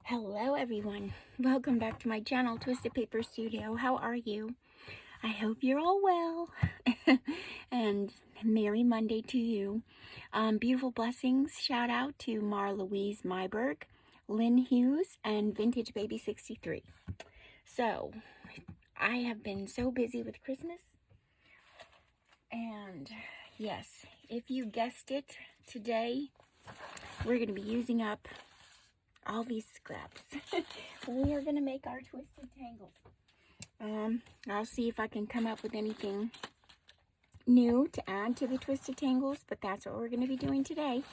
Hello everyone, welcome back to my channel, Twisted Paper Studio. How are you? I hope you're all well. And Merry Monday to you. Beautiful blessings, shout out to Mar Louise Myberg, Lynn Hughes, and Vintage Baby 63. So, I have been so busy with Christmas. And yes, if you guessed it, today we're going to be using up all these scraps. We are going to make our Twisted Tangles. I'll see if I can come up with anything new to add to the Twisted Tangles, but that's what we're going to be doing today.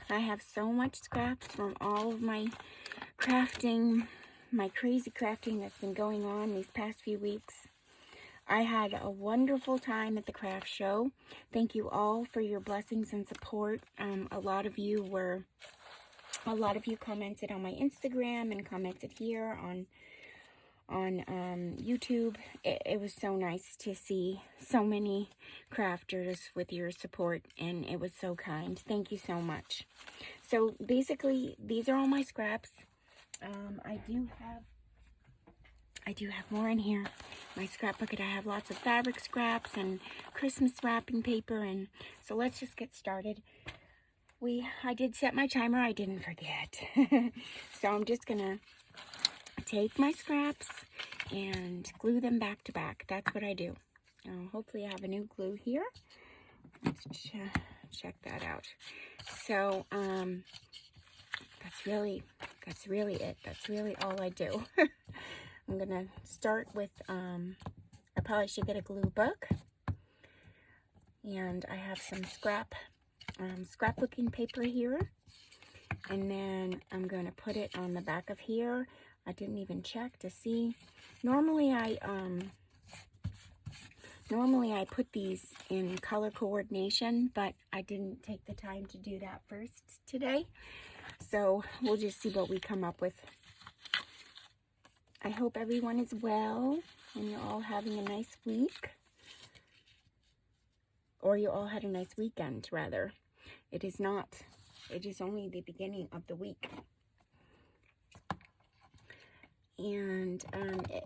I have so much scraps from all of my crafting, my crazy crafting that's been going on these past few weeks. I had a wonderful time at the craft show. Thank you all for your blessings and support. A lot of you commented on my Instagram and commented here on YouTube. It was so nice to see so many crafters with your support, and it was so kind. Thank you so much. So basically, these are all my scraps. I do have more in here. My scrap bucket, I have lots of fabric scraps and Christmas wrapping paper, and so let's just get started. I did set my timer, I didn't forget. So I'm just gonna take my scraps and glue them back to back. That's what I do. Hopefully I have a new glue here. Let's check that out. So that's really it. That's really all I do. I'm gonna start with I probably should get a glue book, and I have some scrapbooking paper here, and then I'm going to put it on the back of here. I didn't even check to see. Normally I put these in color coordination, but I didn't take the time to do that first today. So we'll just see what we come up with. I hope everyone is well and you're all having a nice week. Or you all had a nice weekend, rather. It is not. It is only the beginning of the week. And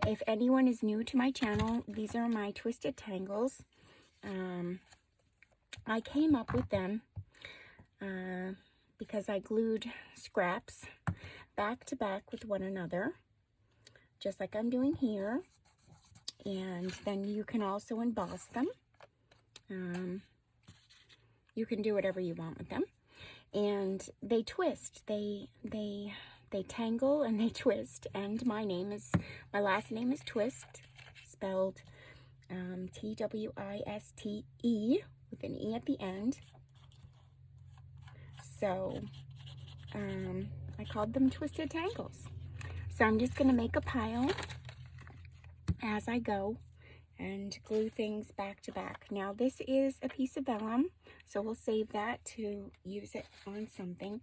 if anyone is new to my channel, these are my Twisted Tangles. I came up with them because I glued scraps back to back with one another, just like I'm doing here. And then you can also emboss them. You can do whatever you want with them, and they twist. They tangle and they twist. And my last name is Twist, spelled T-W-I-S-T-E with an E at the end. So I called them Twisted Tangles. So I'm just gonna make a pile as I go and glue things back to back. Now this is a piece of vellum, so we'll save that to use it on something.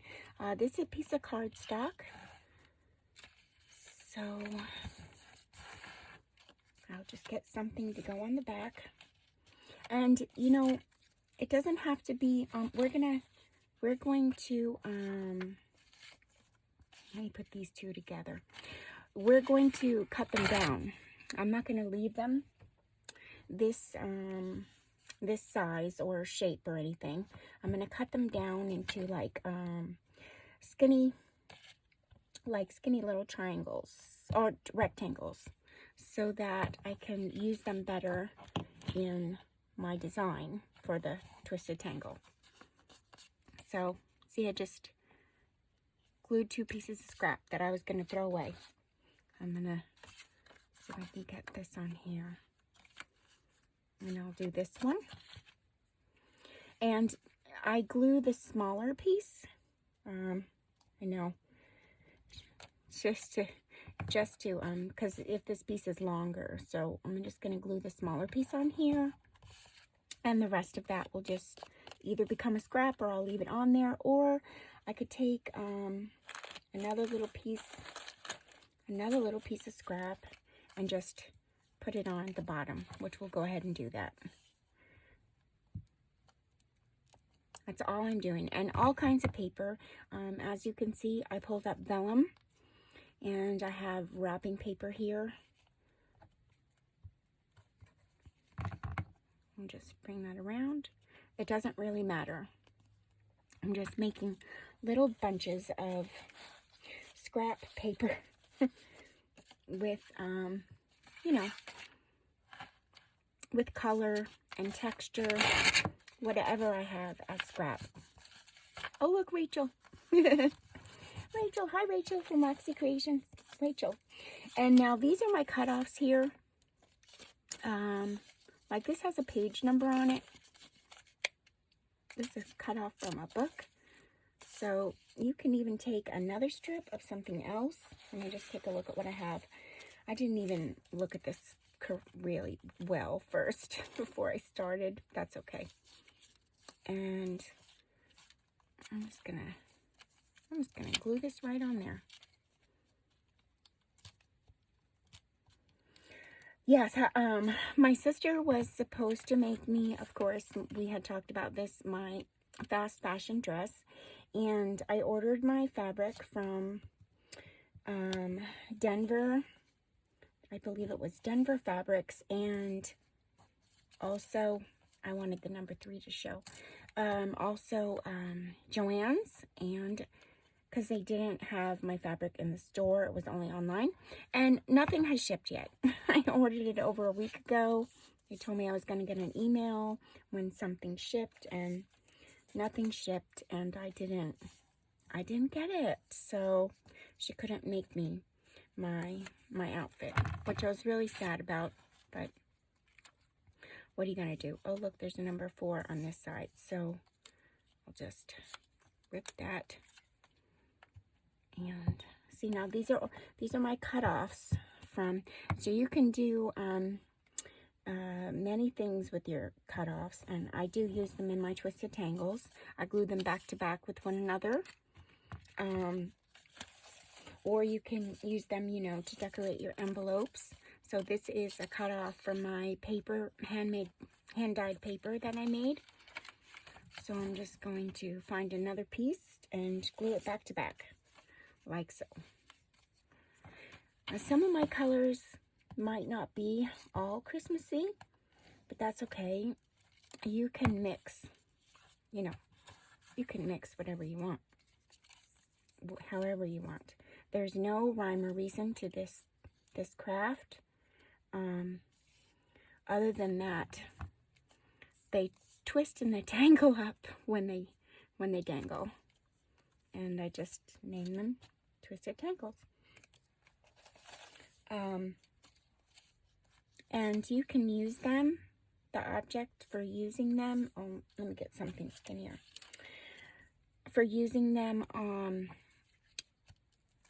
This is a piece of cardstock, so I'll just get something to go on the back. And you know, it doesn't have to be, we're going to let me put these two together. We're going to cut them down. I'm not going to leave them this size or shape or anything. I'm going to cut them down into like skinny little triangles or rectangles, so that I can use them better in my design for the Twisted Tangle. So see, I just glued two pieces of scrap that I was going to throw away. I'm going to see if I can get this on here. And I'll do this one. And I glue the smaller piece. I know, just to, because if this piece is longer, so I'm just going to glue the smaller piece on here. And the rest of that will just either become a scrap, or I'll leave it on there, or I could take another little piece of scrap and just put it on the bottom, which we'll go ahead and do that. That's all I'm doing. And all kinds of paper. As you can see, I pulled up vellum, And I have wrapping paper here. I'll just bring that around. It doesn't really matter. I'm just making little bunches of scrap paper with, you know, with color and texture, whatever I have as scrap. Oh, look, Rachel. Rachel, hi, Rachel from Roxy Creations. Rachel. And now these are my cutoffs here. Like this has a page number on it. This is cut off from a book. So you can even take another strip of something else. Let me just take a look at what I have. I didn't even look at this really well first before I started. That's okay. And I'm just gonna glue this right on there. Yes, my sister was supposed to make me, of course, we had talked about this, my fast fashion dress, and I ordered my fabric from Denver. I believe it was Denver Fabrics, and also, I wanted the number 3 to show. Also, Joann's, and because they didn't have my fabric in the store, it was only online, and nothing has shipped yet. I ordered it over a week ago. They told me I was going to get an email when something shipped, and nothing shipped, and I didn't get it. So she couldn't make me my outfit, which I was really sad about, but what are you going to do? Oh, look, there's a number 4 on this side, so I'll just rip that. And see, now these are my cutoffs from, so you can do many things with your cutoffs, and I do use them in my Twisted Tangles. I glue them back to back with one another, or you can use them, you know, to decorate your envelopes. So this is a cutoff from my paper, hand-dyed paper that I made. So I'm just going to find another piece and glue it back to back, like so. Now, some of my colors might not be all Christmassy, but that's okay. You can mix, you know, you can mix whatever you want, however you want. There's no rhyme or reason to this craft. Other than that, they twist and they tangle up when they dangle. And I just name them Twisted Tangles. And you can use them, the object for using them. Oh, let me get something skinnier. For using them,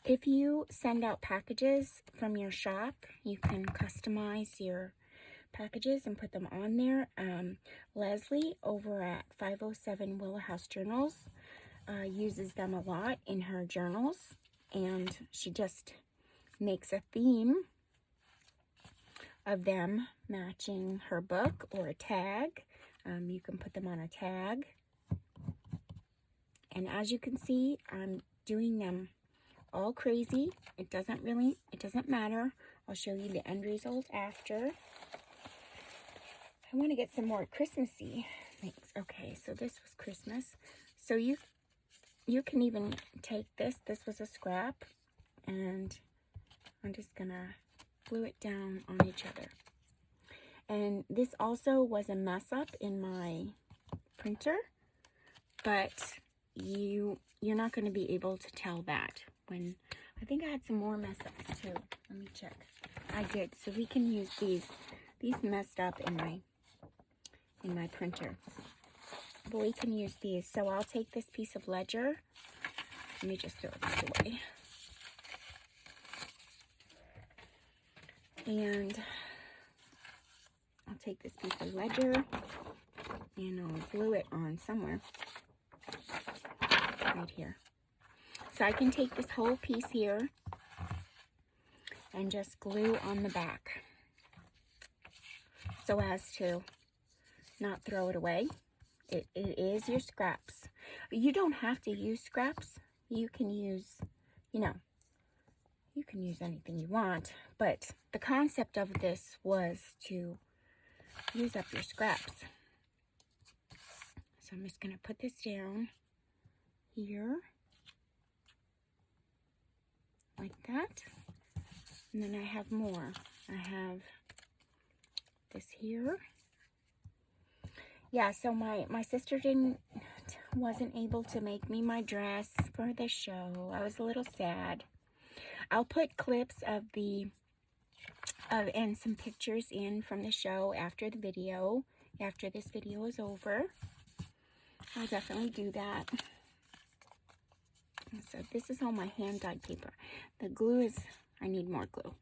if you send out packages from your shop, you can customize your packages and put them on there. Leslie over at 507 Willow House Journals uses them a lot in her journals, and she just makes a theme of them matching her book or a tag. You can put them on a tag, and as you can see, I'm doing them all crazy. It doesn't matter. I'll show you the end result after. I want to get some more Christmassy things. Okay, so this was Christmas. So you can even take this. This was a scrap, and I'm just gonna glue it down on each other. And this also was a mess up in my printer, but you're not going to be able to tell that. When I think I had some more mess ups too. Let me check. I did. So we can use these messed up in my printer, but we can use these. So I'll take this piece of ledger. Let me just throw this away. And I'll take this piece of ledger and I'll glue it on somewhere right here. So I can take this whole piece here and just glue on the back so as to not throw it away. It is your scraps. You don't have to use scraps. You can use, you You can use anything you want, but the concept of this was to use up your scraps. So I'm just going to put this down here, like that. And then I have more. I have this here. Yeah, so my sister wasn't able to make me my dress for the show. I was a little sad. I'll put clips of and some pictures in from the show after the video, after this video is over. I'll definitely do that. And so this is all my hand-dyed paper. The glue is, I need more glue.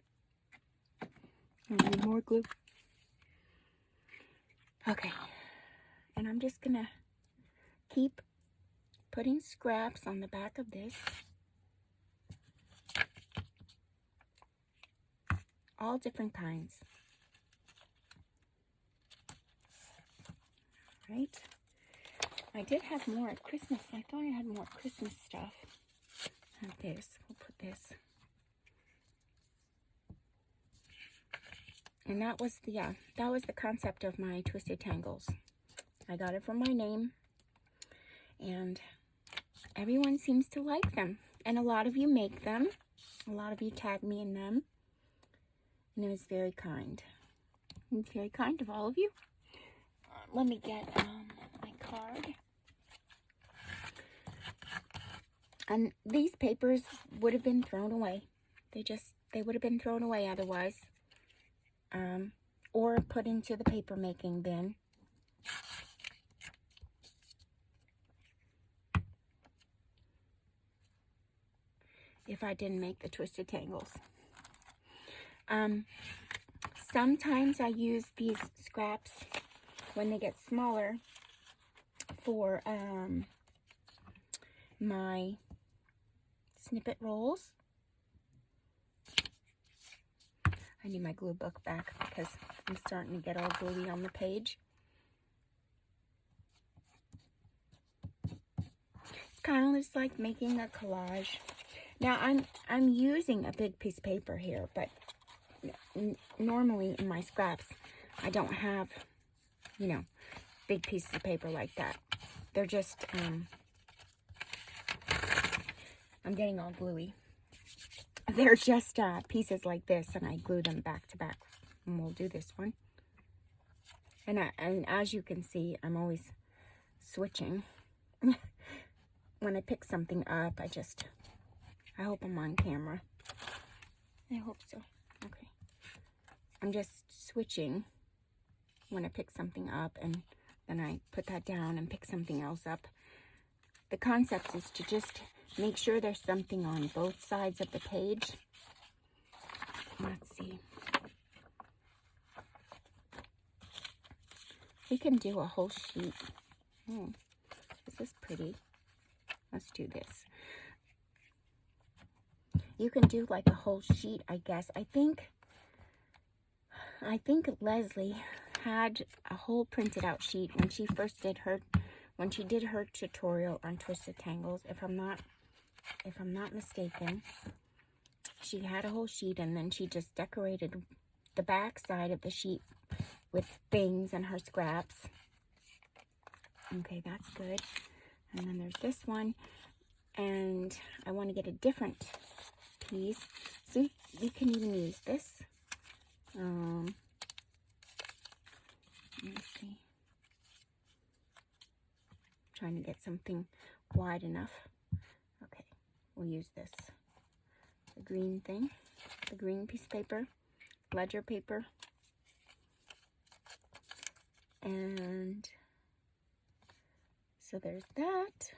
I need more glue. Okay. And I'm just gonna keep putting scraps on the back of this. All different kinds. Right? I did have more at Christmas. I thought I had more Christmas stuff. I have this. We'll put this. And that was the concept of my Twisted Tangles. I got it from my name, and everyone seems to like them. And a lot of you make them. A lot of you tag me in them. And it was very kind. It was very kind of all of you. Let me get my card. And these papers would have been thrown away. They would have been thrown away otherwise. Or put into the paper making bin. If I didn't make the Twisted Tangles. Sometimes I use these scraps when they get smaller for my snippet rolls. I need my glue book back because I'm starting to get all gluey on the page. It's kind of just like making a collage. Now I'm using a big piece of paper here, but normally in my scraps I don't have, you know, big pieces of paper like that. They're just I'm getting all gluey. They're just pieces like this, and I glue them back to back. And we'll do this one. And as you can see, I'm always switching. When I pick something up, I hope I'm on camera. I hope so. Okay. I'm just switching when I pick something up, and then I put that down and pick something else up. The concept is to just make sure there's something on both sides of the page. Let's see. We can do a whole sheet. Oh, this is pretty. Let's do this. You can do like a whole sheet, I guess. I think Leslie had a whole printed out sheet when she first did her tutorial on Twisted Tangles. If I'm not mistaken, she had a whole sheet, and then she just decorated the back side of the sheet with things and her scraps. Okay, that's good. And then there's this one, and I want to get a different piece. So you can even use this. Let me see. Trying to get something wide enough. Okay, we'll use this. The green thing, the green piece of paper, ledger paper. And so there's that.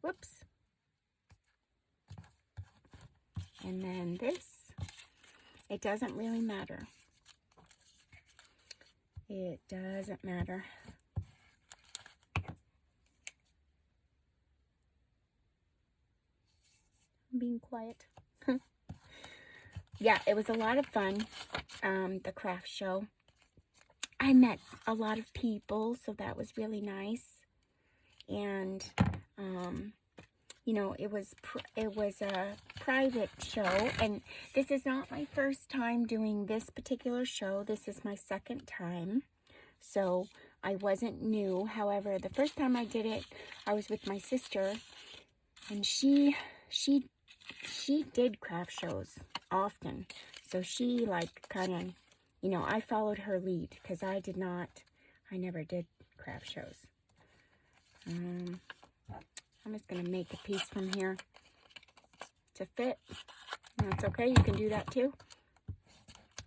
Whoops. And then this. It doesn't really matter. It doesn't matter. I'm being quiet. Yeah, it was a lot of fun, the craft show. I met a lot of people, so that was really nice. And you know, it was a private show, and this is not my first time doing this particular show. This is my second time, so I wasn't new. However, the first time I did it, I was with my sister, and she did craft shows often. So she, like, kind of, you know, I followed her lead because I never did craft shows. I'm just going to make a piece from here to fit. And that's okay. You can do that too.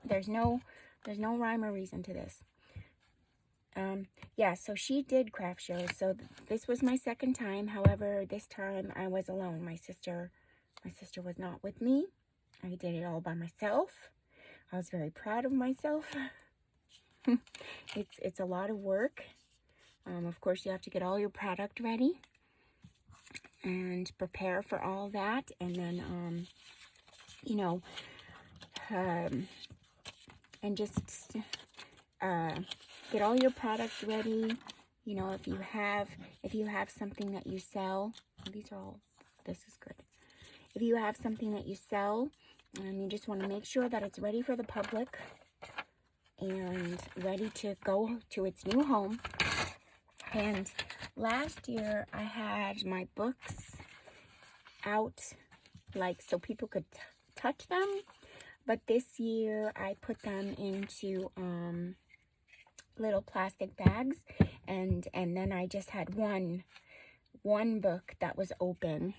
There's no rhyme or reason to this. Yeah, so she did craft shows. So this was my second time. However, this time I was alone. My sister was not with me. I did it all by myself. I was very proud of myself. It's a lot of work. Of course, you have to get all your product ready and prepare for all that, and then you know, and just get all your product ready. You know, if you have something that you sell, this is good. If you have something that you sell, you just want to make sure that it's ready for the public and ready to go to its new home. And last year I had my books out, like, so people could touch them. But this year I put them into little plastic bags, and then I just had one book that was open.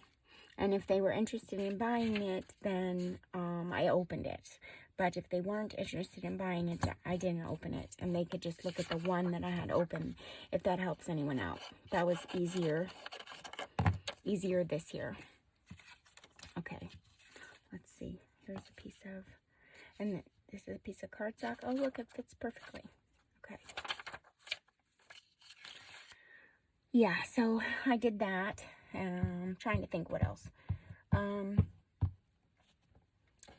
And if they were interested in buying it, then I opened it. But if they weren't interested in buying it, I didn't open it. And they could just look at the one that I had open, if that helps anyone out. That was easier this year. Okay, let's see. Here's a piece of, and this is a piece of cardstock. Oh, look, it fits perfectly. Okay. Yeah, so I did that. I'm trying to think what else.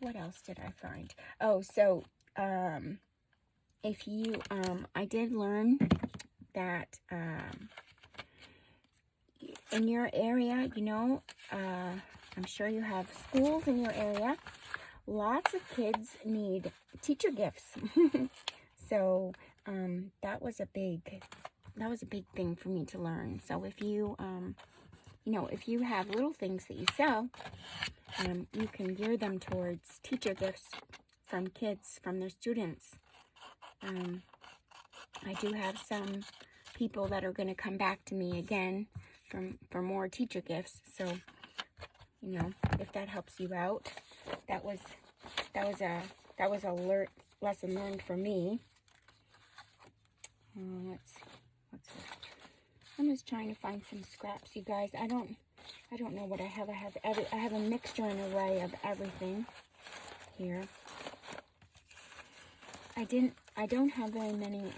What else did I find? Oh, so if you, I did learn that in your area, you know, I'm sure you have schools in your area. Lots of kids need teacher gifts. So that was a big thing for me to learn. So if you, you know, if you have little things that you sell, you can gear them towards teacher gifts from kids, from their students. I do have some people that are going to come back to me again for more teacher gifts. So, you know, if that helps you out, that was a lesson learned for me. Let's see, what's this? I'm just trying to find some scraps, you guys. I don't know what I have. I have a mixture and array of everything here. I don't have very many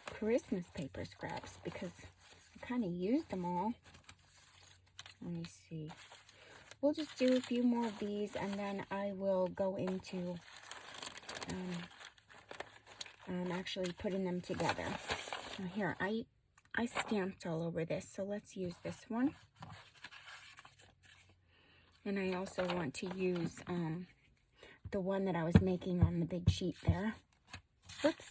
Christmas paper scraps because I kind of used them all. Let me see. We'll just do a few more of these, and then I will go into actually putting them together. Now here, I stamped all over this, so let's use this one. And I also want to use the one that I was making on the big sheet there. Oops.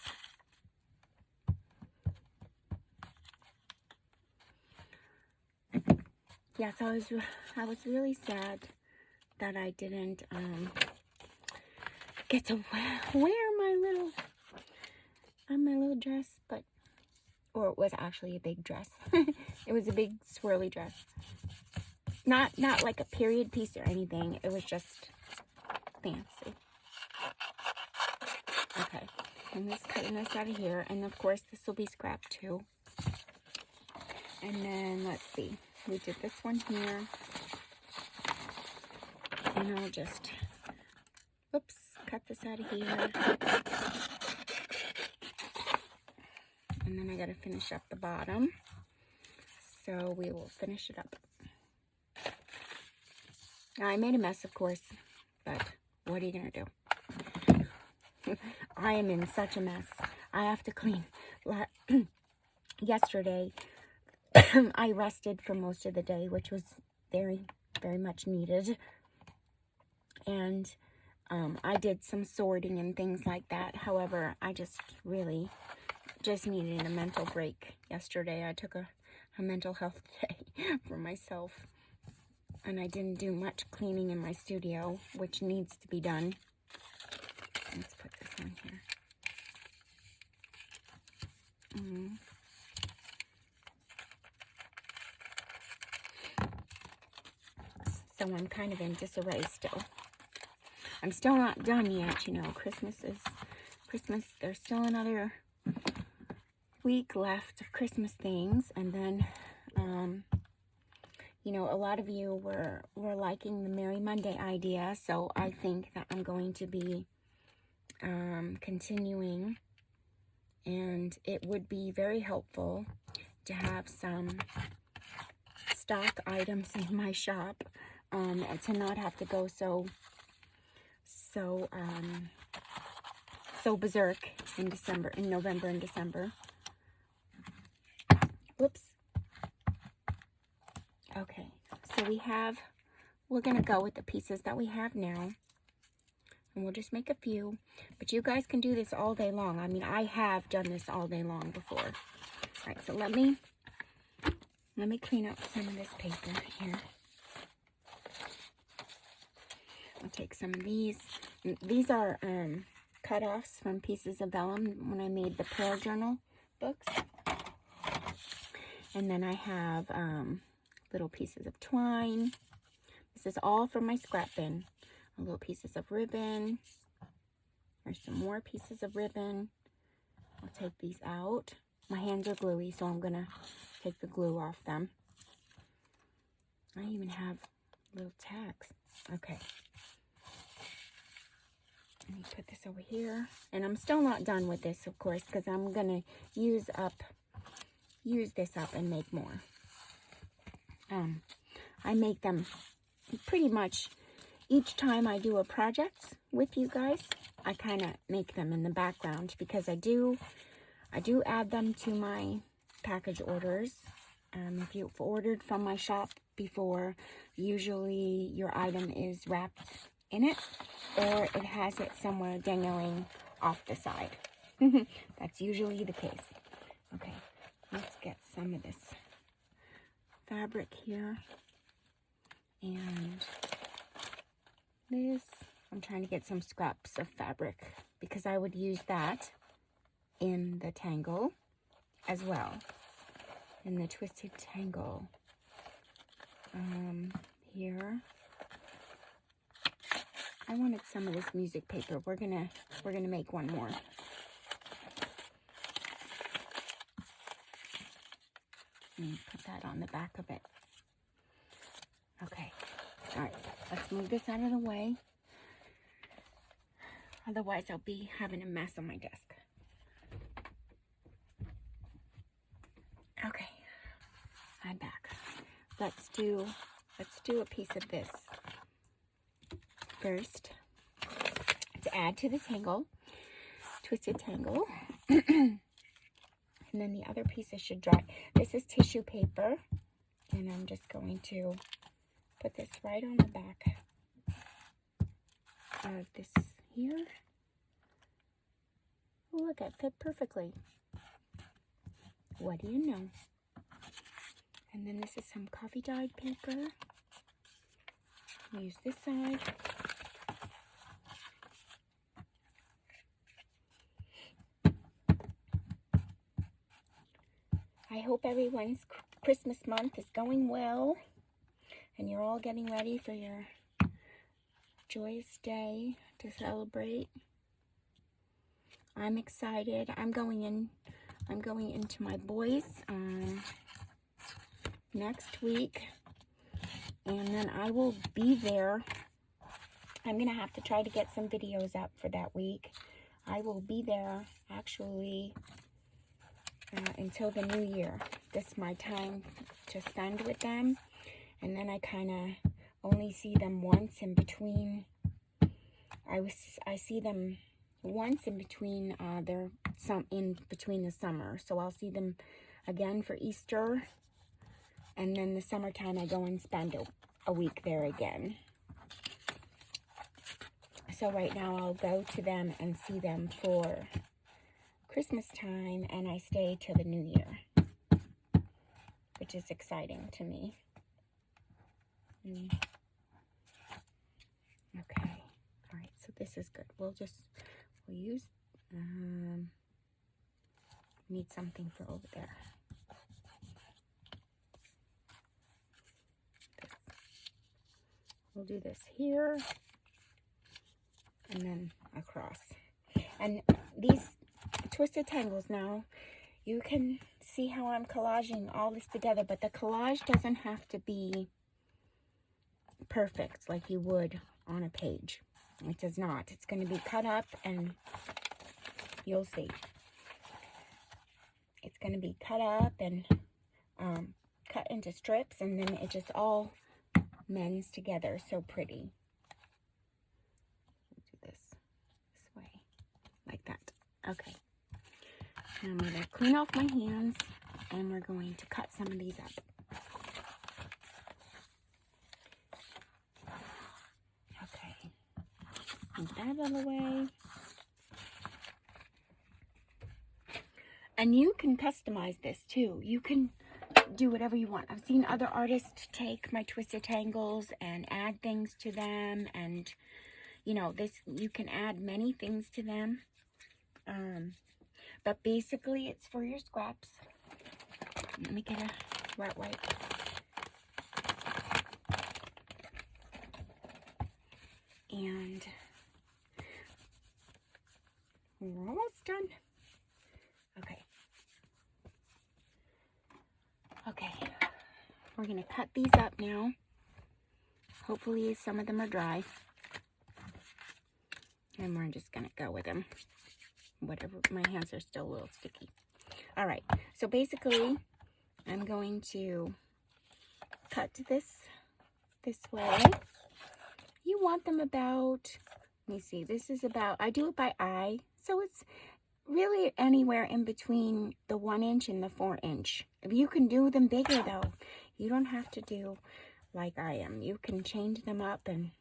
Yeah, so I was really sad that I didn't get to wear my little dress, or it was actually a big dress. It was a big swirly dress. Not like a period piece or anything. It was just fancy. Okay, I'm just cutting this out of here, and of course this will be scrap too. And then let's see. We did this one here, and I'll just, oops, cut this out of here. And then I gotta finish up the bottom. So we will finish it up. Now I made a mess, of course, but what are you gonna do? I am in such a mess. I have to clean. Yesterday, I rested for most of the day, which was very, very much needed. And I did some sorting and things like that. However, I just really just needed a mental break yesterday. I took a mental health day for myself. And I didn't do much cleaning in my studio, which needs to be done. Let's put this on here. So I'm kind of in disarray still. I'm still not done yet, you know. Christmas. There's still another week left of Christmas things. And then, you know, a lot of you were liking the Merry Monday idea. So I think that I'm going to be continuing. And it would be very helpful to have some stock items in my shop, and to not have to go so berserk in November and December. Whoops. Okay, so we're gonna go with the pieces that we have now, and we'll just make a few, but you guys can do this all day long. I mean, I have done this all day long before. All right, so let me clean up some of this paper here. I'll take some of these. These are cut-offs from pieces of vellum when I made the prayer journal books. And then I have little pieces of twine. This is all from my scrap bin. Little pieces of ribbon. There's some more pieces of ribbon. I'll take these out. My hands are gluey, so I'm going to take the glue off them. I even have little tags. Okay. Let me put this over here. And I'm still not done with this, of course, because I'm going to use this up and make more. I make them pretty much each time I do a project with you guys. I kind of make them in the background because I do add them to my package orders. If you've ordered from my shop before, usually your item is wrapped in it, or it has it somewhere dangling off the side. That's usually the case. Okay, let's get some of this fabric here. And this, I'm trying to get some scraps of fabric because I would use that in the tangle as well. In the Twisted Tangle. Here. I wanted some of this music paper. We're gonna make one more. And put that on the back of it. Okay. All right. Let's move this out of the way. Otherwise, I'll be having a mess on my desk. Okay. I'm back. Let's do a piece of this first to add to the tangle, Twisted Tangle. And then the other pieces should dry. This is tissue paper, and I'm just going to put this right on the back of this here. Oh, look, it fit perfectly. What do you know? And then this is some coffee dyed paper. Use this side. I hope everyone's Christmas month is going well, and you're all getting ready for your joyous day to celebrate. I'm excited. I'm going into my boys next week, and then I will be there. I'm gonna have to try to get some videos up for that week. I will be there actually until the new year. This is my time to spend with them, and then I kind of only see them once in between. I see them once in between in between the summer, so I'll see them again for Easter, And then the summertime, I go and spend a week there again. So right now, I'll go to them and see them for Christmas time, and I stay till the New Year, which is exciting to me. Okay, all right, so this is good. We'll use, need something for over there. We'll do this here, and then across. And these Twisted Tangles now, you can see how I'm collaging all this together, but the collage doesn't have to be perfect like you would on a page. It does not. It's going to be cut up, and you'll see. It's going to be cut up and cut into strips, and then it just all mends together so pretty. Do this way, like that. Okay. Now I'm going to clean off my hands, and we're going to cut some of these up. Okay. Get that out of the way. And you can customize this too. You can do whatever you want. I've seen other artists take my Twisted Tangles and add things to them, and you know, this, you can add many things to them. But basically it's for your scraps. Let me get a wet wipe. And we're almost done. Okay. Okay, we're going to cut these up now. Hopefully some of them are dry. And we're just going to go with them. Whatever, my hands are still a little sticky. All right, so basically I'm going to cut this way. You want them about, let me see, this is about, I do it by eye. So it's really anywhere in between the 1 inch and the 4 inch. You can do them bigger though. You don't have to do like I am. You can change them up and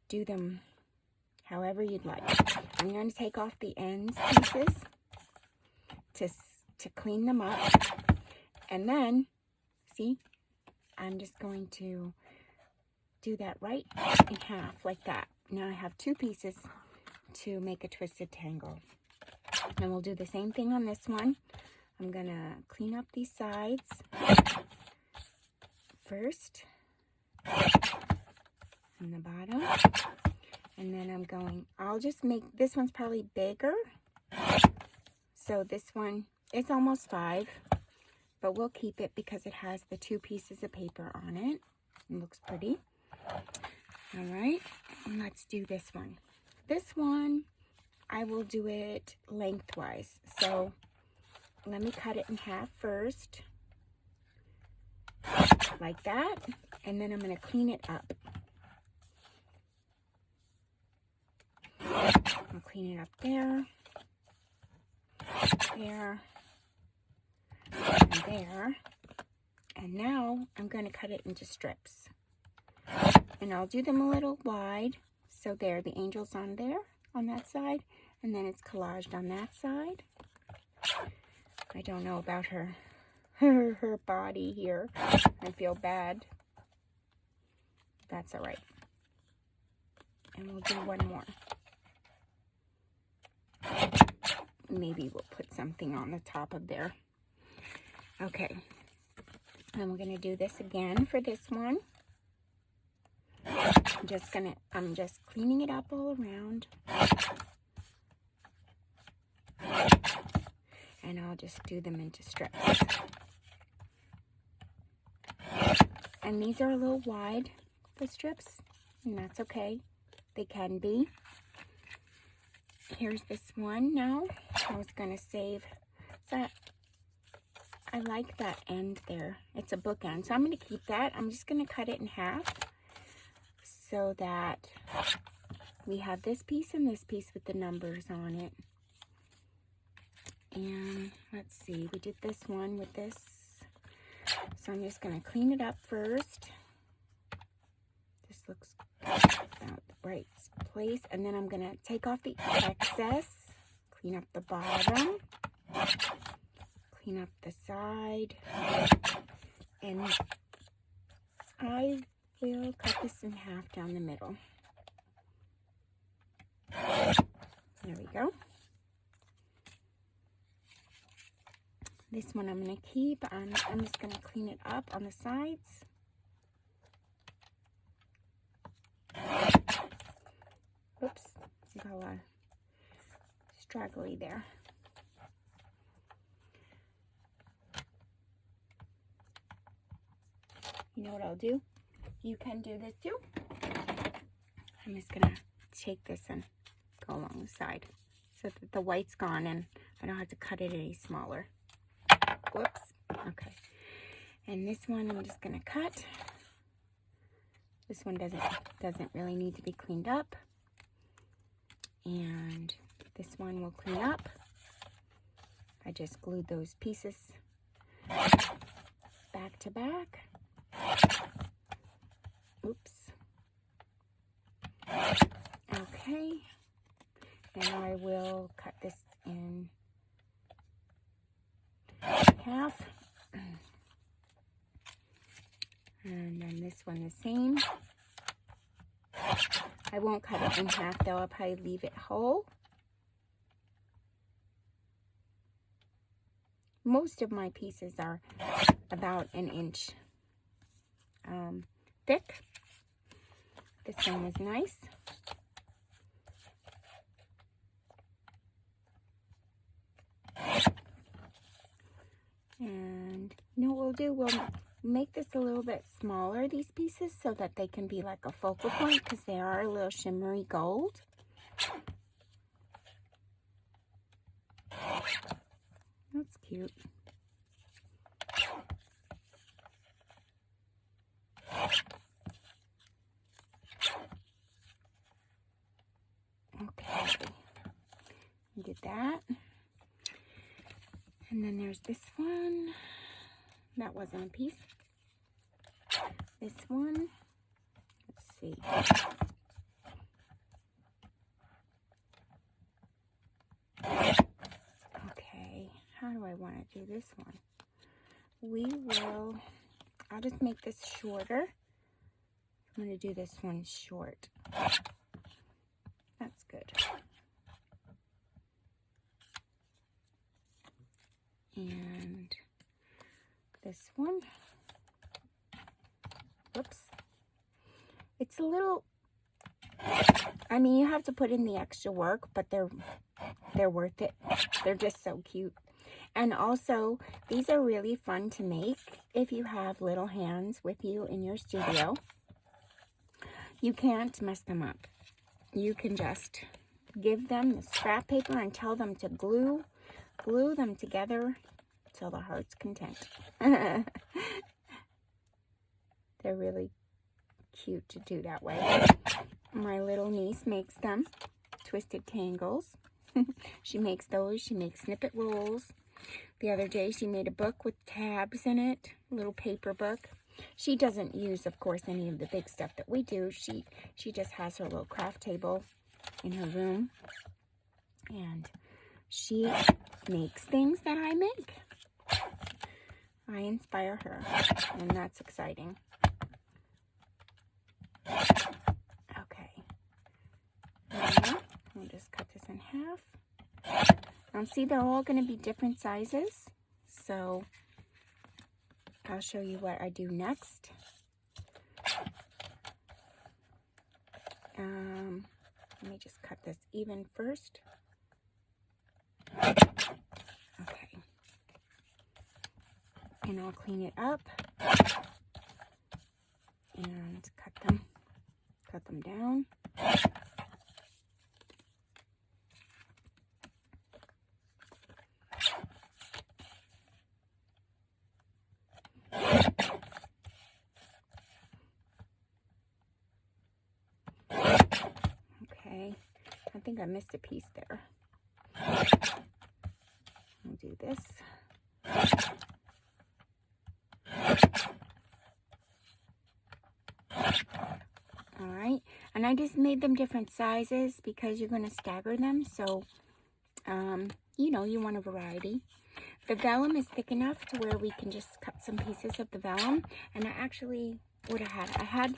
do them however you'd like. I'm going to take off the ends pieces to clean them up. And then, see, I'm just going to do that right in half like that. Now I have 2 pieces to make a Twisted Tangle. And we'll do the same thing on this one. I'm going to clean up these sides first and the bottom. And then I'll just make, this one's probably bigger. So this one is almost 5, but we'll keep it because it has the 2 pieces of paper on it. It looks pretty. All right, and let's do this one. This one, I will do it lengthwise. So let me cut it in half first, like that, and then I'm going to clean it up. I'll clean it up there, there, and there. And now I'm going to cut it into strips. And I'll do them a little wide. So there, the angel's on there, on that side. And then it's collaged on that side. I don't know about her body here. I feel bad. That's all right. And we'll do one more. Maybe we'll put something on the top of there. Okay. And we're going to do this again for this one. I'm just cleaning it up all around. And I'll just do them into strips. And these are a little wide, the strips, and that's okay. They can be. Here's this one now. I was going to save that. I like that end there. It's a bookend, so I'm going to keep that. I'm just going to cut it in half so that we have this piece and this piece with the numbers on it. And let's see, we did this one with this. So I'm just going to clean it up first. This looks about the right place. And then I'm going to take off the excess, clean up the bottom, clean up the side, and I will cut this in half down the middle. There we go. This one I'm going to keep. I'm just going to clean it up on the sides. Oops, got a lot straggly there. You know what I'll do? You can do this too. I'm just going to take this and go along the side so that the white's gone and I don't have to cut it any smaller. Whoops. Okay. And this one I'm just going to cut. This one doesn't really need to be cleaned up. And this one will clean up. I just glued those pieces back to back. Oops. Okay. And I will cut this in half. And then this one the same. I won't cut it in half though, I'll probably leave it whole. Most of my pieces are about an inch thick. This one is nice. And you know what we'll do? We'll make this a little bit smaller, these pieces, so that they can be like a focal point because they are a little shimmery gold. That's cute. Okay, we did that. And then there's this one. That wasn't a piece. This one. Let's see. Okay, how do I want to do this one? I'll just make this shorter. I'm going to do this one short. That's good. And this one. Whoops. It's a little, I mean, you have to put in the extra work, but they're worth it. They're just so cute. And also, these are really fun to make if you have little hands with you in your studio. You can't mess them up. You can just give them the scrap paper and tell them to glue them together till the heart's content. They're really cute to do that way. My little niece makes them, Twisted Tangles. She makes those. She makes snippet rolls. The other day she made a book with tabs in it, a little paper book. She doesn't use, of course, any of the big stuff that we do. She just has her little craft table in her room. And she makes things that I make. I inspire her, and that's exciting. Okay. Now, I'll just cut this in half. Now, see, they're all going to be different sizes, so I'll show you what I do next. Let me just cut this even first. Okay. And I'll clean it up and cut them down. Okay, I think I missed a piece there. I'll do this. And I just made them different sizes because you're going to stagger them. So, you know, you want a variety. The vellum is thick enough to where we can just cut some pieces of the vellum. And I actually would have had,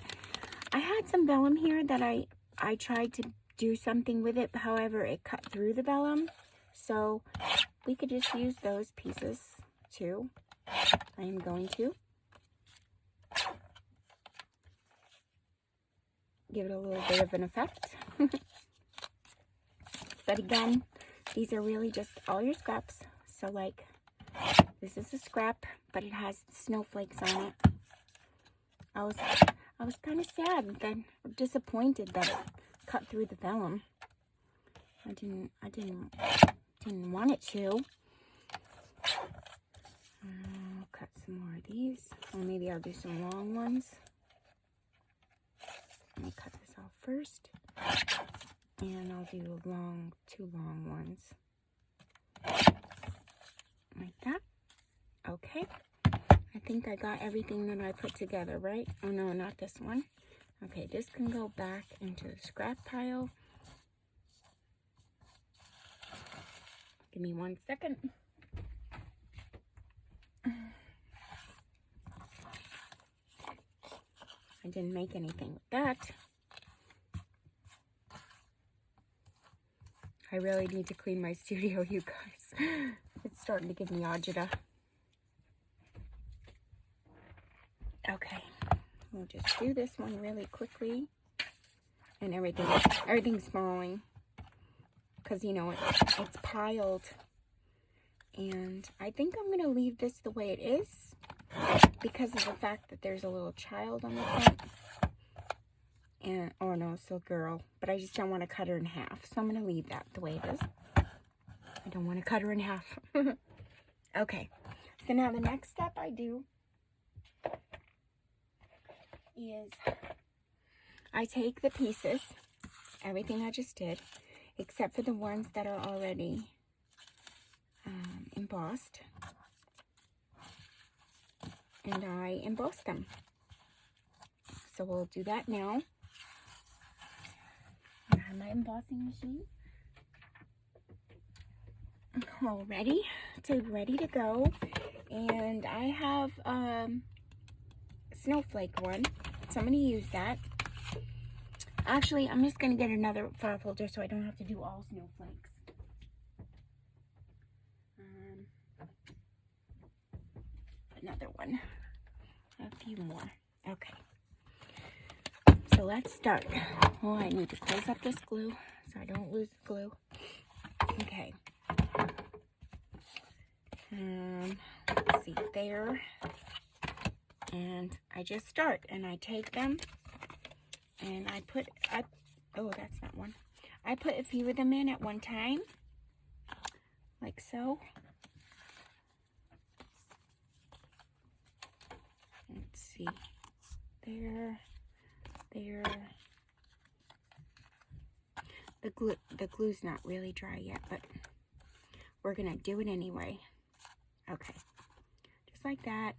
I had some vellum here that I tried to do something with it. However, it cut through the vellum. So we could just use those pieces too. I am going to give it a little bit of an effect. But again, these are really just all your scraps. So like, this is a scrap, but it has snowflakes on it. I was kind of sad and disappointed that it cut through the vellum. I didn't want it to. I'll cut some more of these. Or maybe I'll do some long ones. Let me cut this off first. And I'll do two long ones. Like that. Okay. I think I got everything that I put together, right? Oh no, not this one. Okay, this can go back into the scrap pile. Give me 1 second. I didn't make anything with that. I really need to clean my studio, you guys. It's starting to give me agita. Okay, we'll just do this one really quickly. And everything's falling. Because, you know, it's piled. And I think I'm going to leave this the way it is. Because of the fact that there's a little child on the front. And, oh no, it's a girl. But I just don't want to cut her in half. So I'm going to leave that the way it is. I don't want to cut her in half. Okay. So now the next step I do is I take the pieces, everything I just did, except for the ones that are already embossed. And I emboss them. So we'll do that now. I have my embossing machine all ready to go. And I have snowflake one, so I'm going to use that. Actually, I'm just going to get another file folder so I don't have to do all snowflakes. Another one. A few more. Okay. So let's start. Oh, I need to close up this glue so I don't lose the glue. Okay. Let's see, there. And I just start and I take them and oh, that's not one. I put a few of them in at one time, like so. Let's see, there. The glue's not really dry yet, but we're gonna do it anyway. Okay, just like that.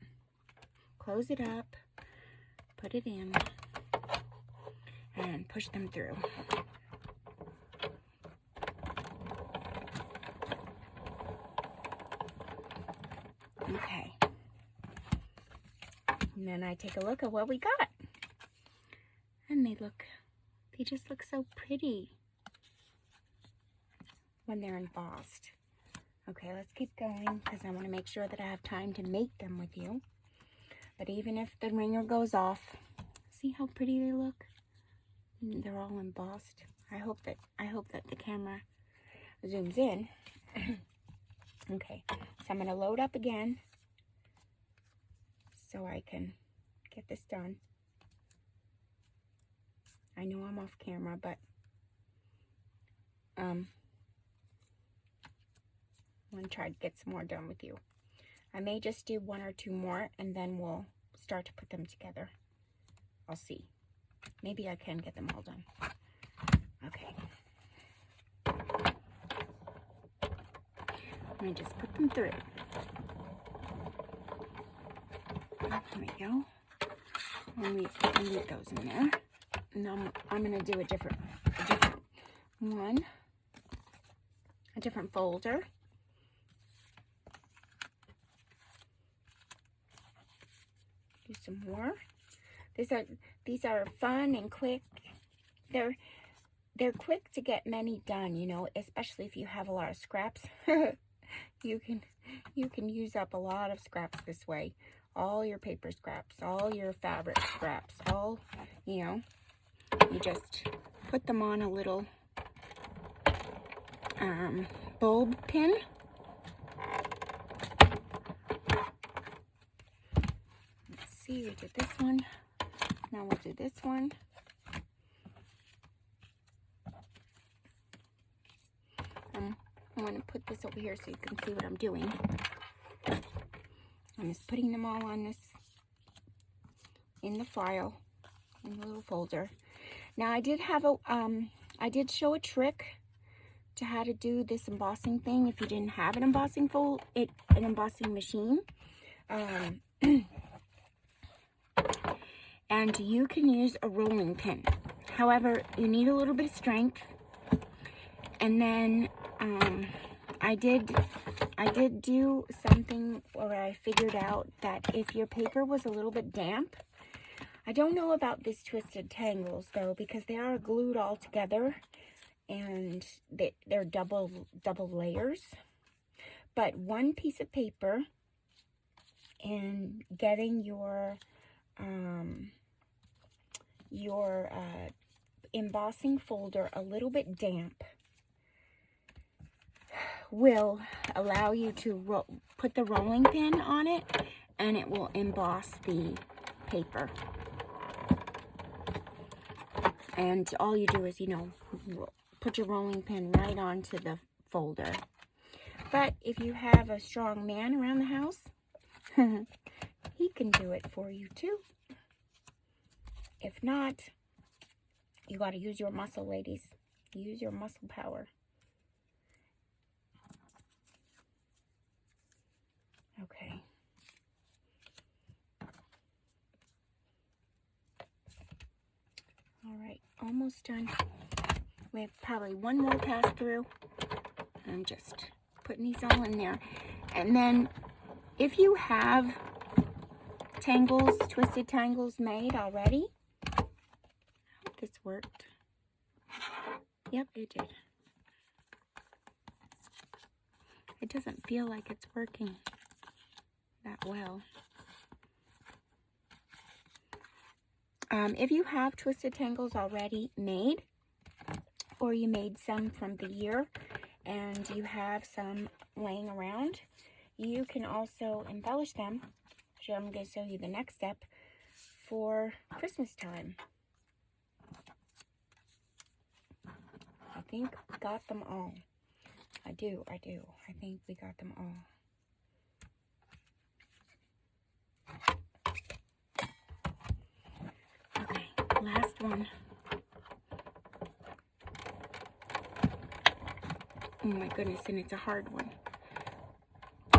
Close it up, put it in, and push them through. Okay. And then I take a look at what we got. And they just look so pretty when they're embossed. Okay, let's keep going because I want to make sure that I have time to make them with you. But even if the ringer goes off, see how pretty they look? They're all embossed. I hope that the camera zooms in. Okay, so I'm going to load up again so I can get this done. I know I'm off camera, but I'm going to try to get some more done with you. I may just do 1 or 2 more and then we'll start to put them together. I'll see. Maybe I can get them all done. Okay. Let me just put them through. There we go. And we leave those in there. now I'm going to do a different one, a different folder. Do some more. These are fun and quick. They're quick to get many done, you know, especially if you have a lot of scraps. You can use up a lot of scraps this way. All your paper scraps, all your fabric scraps, all, you know, you just put them on a little bulb pin. Let's see, we did this one. Now we'll do this one. I'm going to put this over here so you can see what I'm doing. I'm just putting them all on this, in the file, in the little folder. Now I did have I did show a trick to how to do this embossing thing if you didn't have an embossing an embossing machine. And you can use a rolling pin. However, you need a little bit of strength. And then I did do something where I figured out that if your paper was a little bit damp, I don't know about this Twisted Tangles though, because they are glued all together and they're double layers. But one piece of paper and getting your embossing folder a little bit damp will allow you to put the rolling pin on it, and it will emboss the paper. And all you do is, you know, put your rolling pin right onto the folder. But if you have a strong man around the house, he can do it for you too. If not, you got to use your muscle, ladies. Use your muscle power. Okay. All right, almost done. We have probably one more pass through. I'm just putting these all in there. And then if you have tangles, Twisted Tangles made already, I hope this worked. Yep, it did. It doesn't feel like it's working that well. If you have Twisted Tangles already made, or you made some from the year and you have some laying around, you can also embellish them. So I'm going to show you the next step for Christmas time. I think we got them all. I do. I think we got them all. Okay, last one. Oh my goodness, and it's a hard one.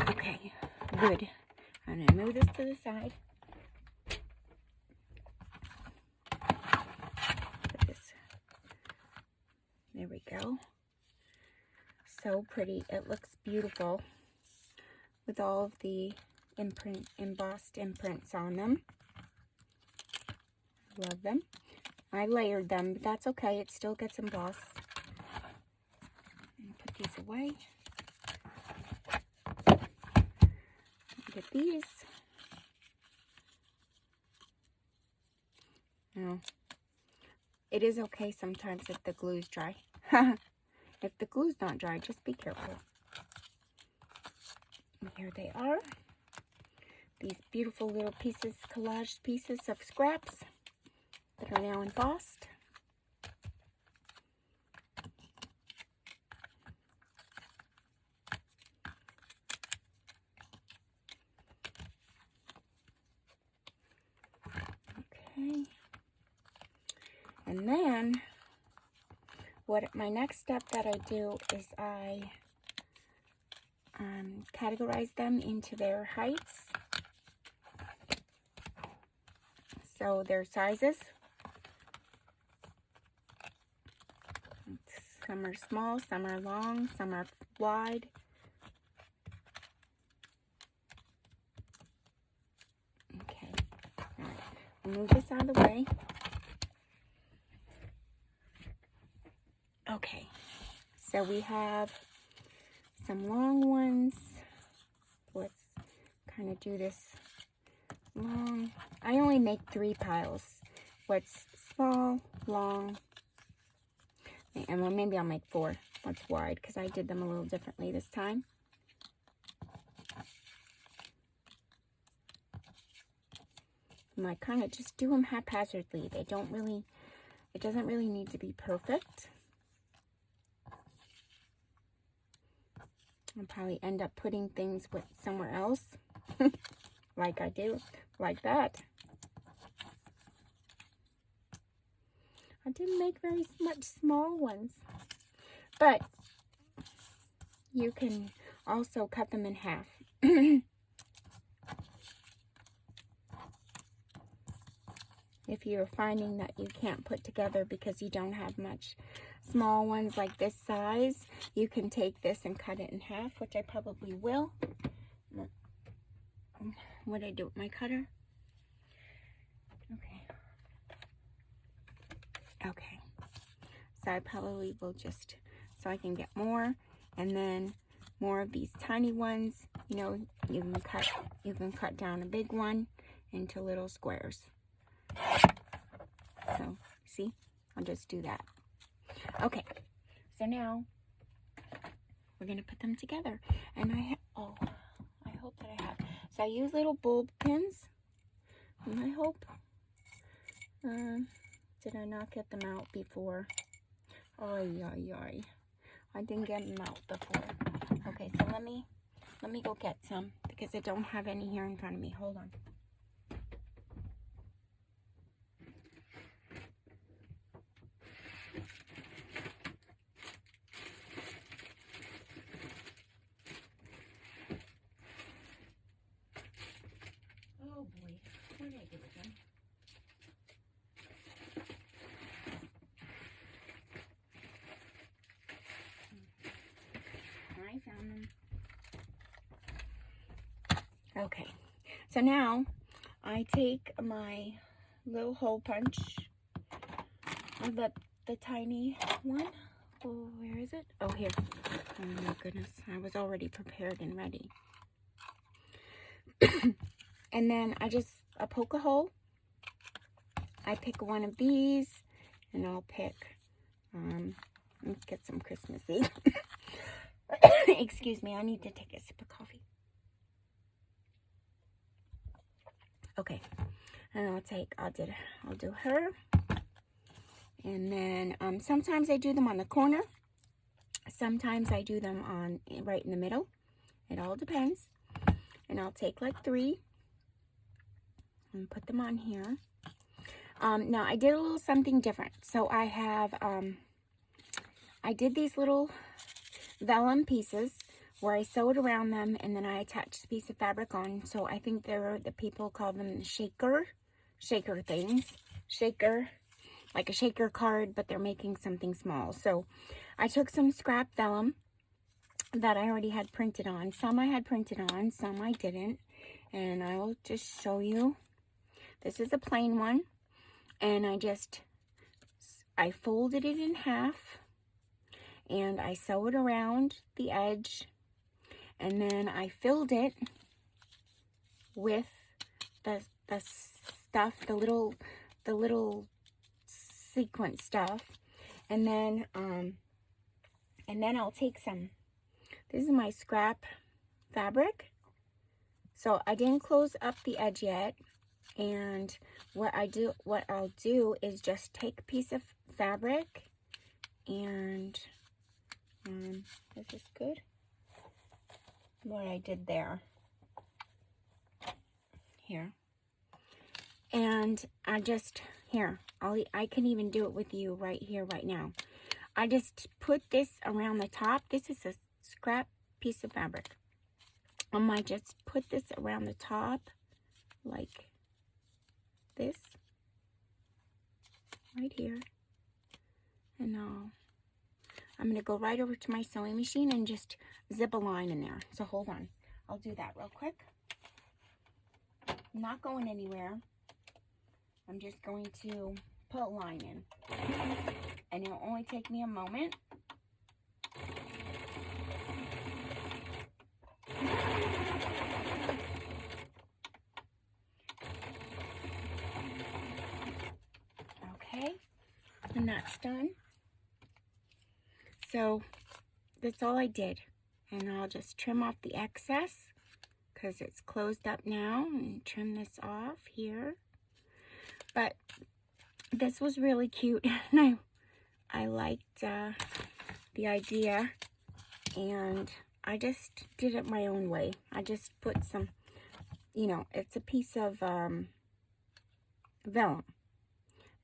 Okay, good. I'm going to move this to the side. Put this. There we go. So pretty. It looks beautiful with all of the embossed imprints on them. Love them. I layered them, but that's okay. It still gets embossed. Put these away. Get these. Now, it is okay sometimes if the glue's dry. If the glue's not dry, just be careful. And here they are. These beautiful little pieces, collaged pieces of scraps that are now embossed. Okay. And then, my next step that I do is I categorize them into their heights. So their sizes. Some are small, some are long, some are wide. Okay, all right, we'll move this out of the way. Okay, so we have some long ones. Let's kind of do this long. I only make 3 piles. What's small, long, and well, maybe I'll make 4. What's wide, because I did them a little differently this time. And I kind of just do them haphazardly. They don't really, it doesn't really need to be perfect. I'll probably end up putting things with somewhere else, like I do, like that. I didn't make very much small ones, but you can also cut them in half. If you're finding that you can't put together because you don't have much small ones like this size, you can take this and cut it in half, which I probably will. What did I do with my cutter? Okay, so I probably will just, so I can get more, and then more of these tiny ones. You know, you can cut down a big one into little squares. So, see, I'll just do that. Okay, so now we're gonna put them together, and I hope that I have. So I use little bulb pins, and I hope. Did I not get them out before? I didn't get them out before. Okay, so let me go get some, because I don't have any here in front of me. Hold on. Oh boy, what did I do with them? I found them. Okay, so now I take my little hole punch, the tiny one. Oh, where is it? Oh, here. Oh my goodness, I was already prepared and ready. And then I poke a hole. I pick one of these, and I'll pick, let's get some Christmassy. Excuse me, I need to take a sip of coffee. Okay, and I'll do her. And then sometimes I do them on the corner. Sometimes I do them right in the middle. It all depends. And I'll take like 3 and put them on here. Now I did a little something different. So I have, I did these little vellum pieces where I sewed around them, and then I attached a piece of fabric on. So I think the people call them shaker things. Shaker, like a shaker card, but they're making something small. So I took some scrap vellum that I already had printed on. Some I had printed on, some I didn't. And I will just show you. This is a plain one. And I folded it in half. And I sewed around the edge. And then I filled it with the stuff, the little sequin stuff. And then I'll take some, this is my scrap fabric. So I didn't close up the edge yet. And what I'll do is just take a piece of fabric, and is this good? What I did there. Here. And I can even do it with you right here, right now. I just put this around the top. This is a scrap piece of fabric. I might just put this around the top, like this, right here. And I'm going to go right over to my sewing machine and just zip a line in there. So hold on. I'll do that real quick. I'm not going anywhere. I'm just going to put a line in. And it'll only take me a moment. Okay, and that's done. So that's all I did. And I'll just trim off the excess because it's closed up now, and trim this off here. But this was really cute, and I liked the idea, and I just did it my own way. I just put some, you know, it's a piece of vellum.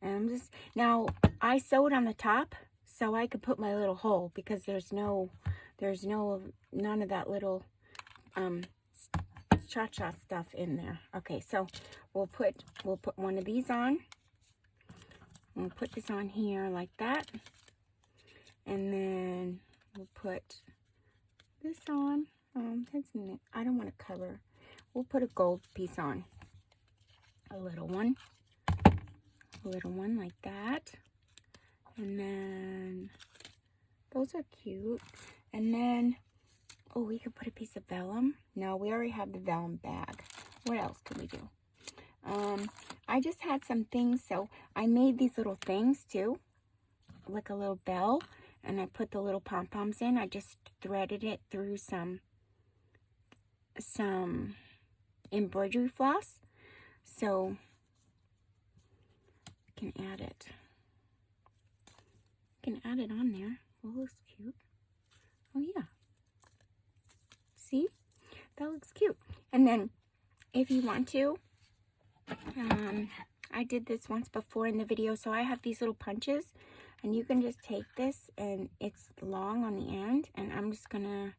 And I'm just, now I sewed on the top so I could put my little hole, because there's none of that little cha-cha stuff in there. Okay, so we'll put one of these on. We'll put this on here like that. And then we'll put this on. I don't want to cover. We'll put a gold piece on. A little one like that. And then those are cute. And then, oh, we could put a piece of vellum. No, we already have the vellum bag. What else can we do? I just had some things, so I made these little things too, like a little bell, and I put the little pom-poms in. I just threaded it through some embroidery floss, so I can add it. I can add it on there. Oh, looks cute. Oh yeah. See? That looks cute. And then, if you want to, I did this once before in the video, so I have these little punches, and you can just take this, and it's long on the end, and I'm just gonna,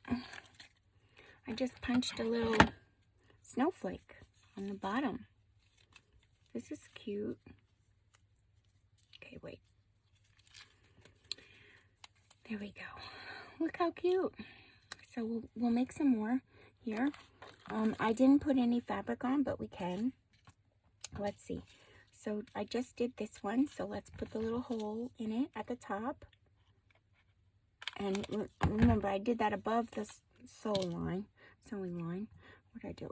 I just punched a little snowflake on the bottom. This is cute. Okay, wait. There we go. Look how cute. So we'll make some more here. I didn't put any fabric on, but we can. Let's see. So I just did this one, so let's put the little hole in it at the top. And remember, I did that above the sewing line. What did I do?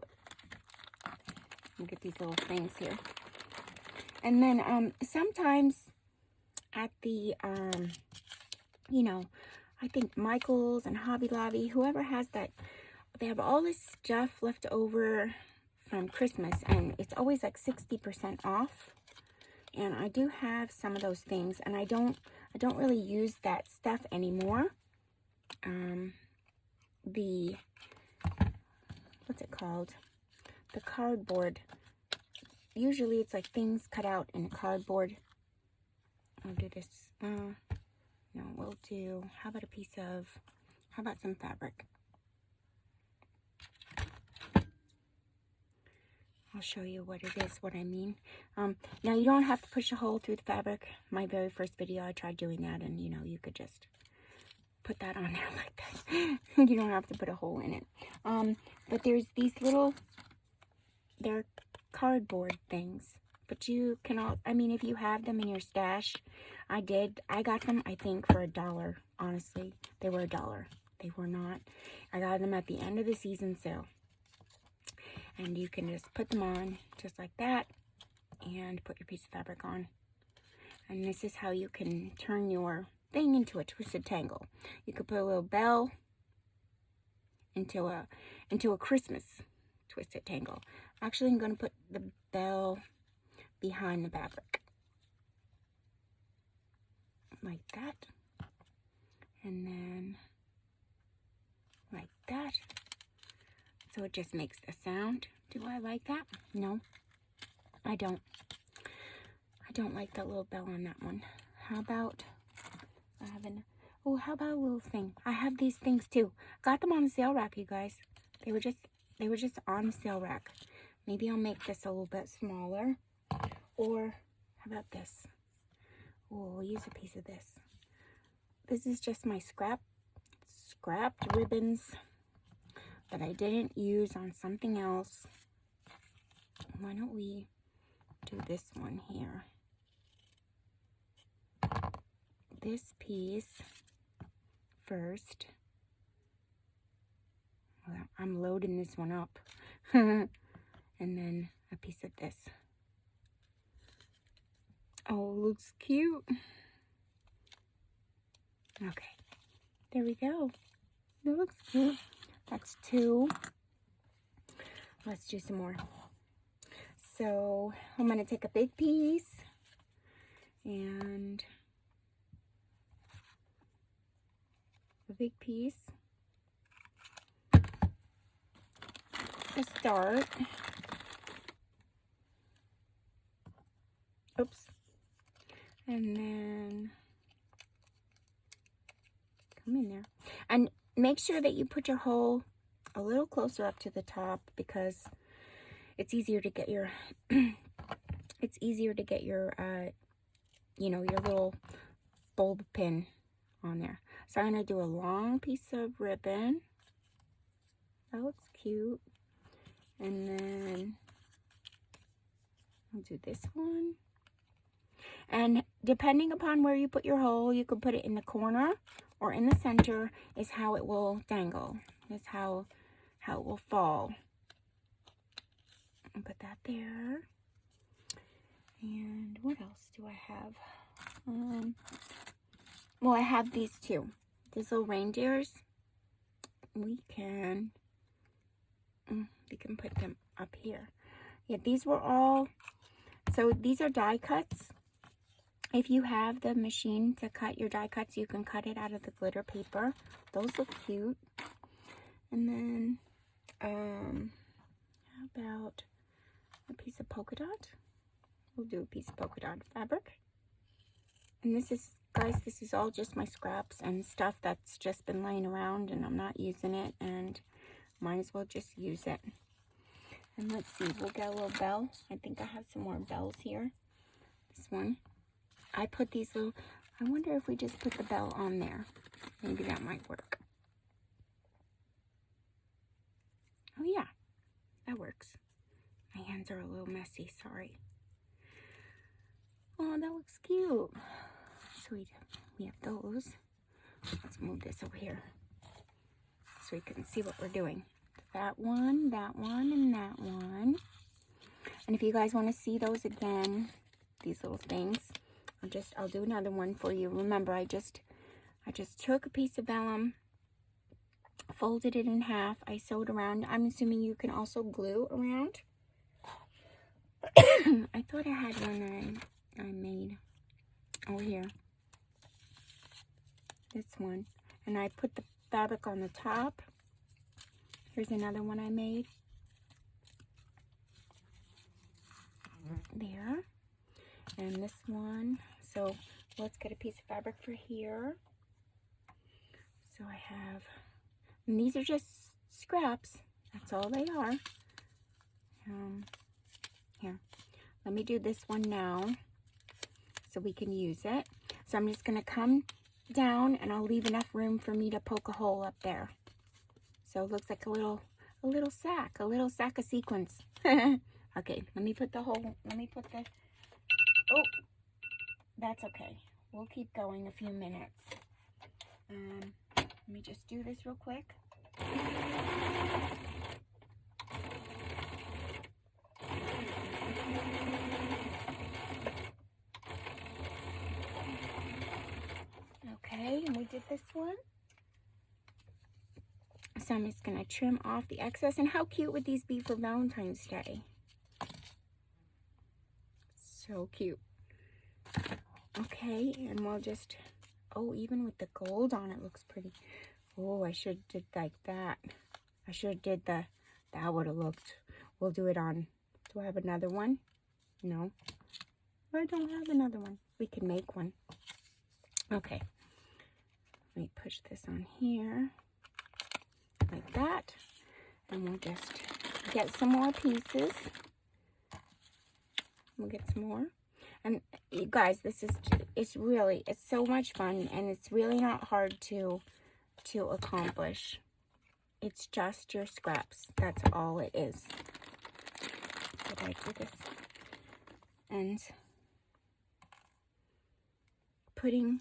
Look at these little things here. And then sometimes at the, you know, I think Michael's and Hobby Lobby, whoever has that, they have all this stuff left over from Christmas, and it's always like 60% off. And I do have some of those things, and I don't really use that stuff anymore. What's it called? The cardboard. Usually it's like things cut out in cardboard. I'll do this. No, we'll do, how about some fabric? I'll show you what it is, what I mean. Now you don't have to push a hole through the fabric. My very first video, I tried doing that, and you know, you could just put that on there like that. You don't have to put a hole in it. But there's these little, they're cardboard things. But you can all, I mean, if you have them in your stash, I got them, I think, for $1. Honestly, they were $1. They were not. I got them at the end of the season sale. And you can just put them on just like that and put your piece of fabric on. And this is how you can turn your thing into a twisted tangle. You could put a little bell into a Christmas twisted tangle. Actually, I'm going to put the bell behind the fabric. Like that. And then like that. So it just makes a sound. Do I like that? No, I don't. I don't like that little bell on that one. How about, how about a little thing? I have these things too. Got them on the sale rack, you guys. They were just on the sale rack. Maybe I'll make this a little bit smaller. Or how about this? we'll use a piece of this. This is just my scrapped ribbons that I didn't use on something else. Why don't we do this one here? This piece first. Well, I'm loading this one up. And then a piece of this. Oh, looks cute. Okay, there we go. That looks cute. That's 2. Let's do some more. So I'm going to take a big piece and a big piece to start. Oops. And then come in there. And make sure that you put your hole a little closer up to the top, because it's easier to get your you know, your little bulb pin on there. So I'm going to do a long piece of ribbon. That looks cute. And then I'll do this one. And depending upon where you put your hole, you can put it in the corner or in the center, is how it will dangle. Is how it will fall. I'll put that there. And what else do I have? Well, I have these 2. These little reindeers. We can put them up here. Yeah, these were all, so these are die cuts. If you have the machine to cut your die cuts, you can cut it out of the glitter paper. Those look cute. And then, how about a piece of polka dot? We'll do a piece of polka dot fabric. And this is, guys, this is all just my scraps and stuff that's just been laying around and I'm not using it, and might as well just use it. And let's see, we'll get a little bell. I think I have some more bells here. This one. I put these little, I wonder if we just put the bell on there. Maybe that might work. Oh yeah, that works. My hands are a little messy, sorry. Oh, that looks cute. Sweet. We have those. Let's move this over here so you can see what we're doing. That one, and that one. And if you guys want to see those again, these little things, I'll do another one for you. Remember, I just took a piece of vellum, folded it in half, I sewed around. I'm assuming you can also glue around. I thought I had one that I made over here. This one. And I put the fabric on the top. Here's another one I made. There. And this one. So let's get a piece of fabric for here. So I have, and these are just scraps. That's all they are. Here, let me do this one now so we can use it. So I'm just going to come down and I'll leave enough room for me to poke a hole up there. So it looks like a little sack of sequins. Okay, let me put the hole, oh, that's okay. We'll keep going a few minutes. Let me just do this real quick. Okay, and we did this one. So I'm just going to trim off the excess. And how cute would these be for Valentine's Day? So cute. Okay, and we'll just, oh, even with the gold on it looks pretty. Oh, I should have did like that. I should have did that would have looked. We'll do it on, do I have another one? No, I don't have another one. We can make one. Okay, let me push this on here like that, and we'll just get some more pieces. We'll get some more. And you guys, it's so much fun, and it's really not hard to accomplish. It's just your scraps. That's all it is. Did I do this? And putting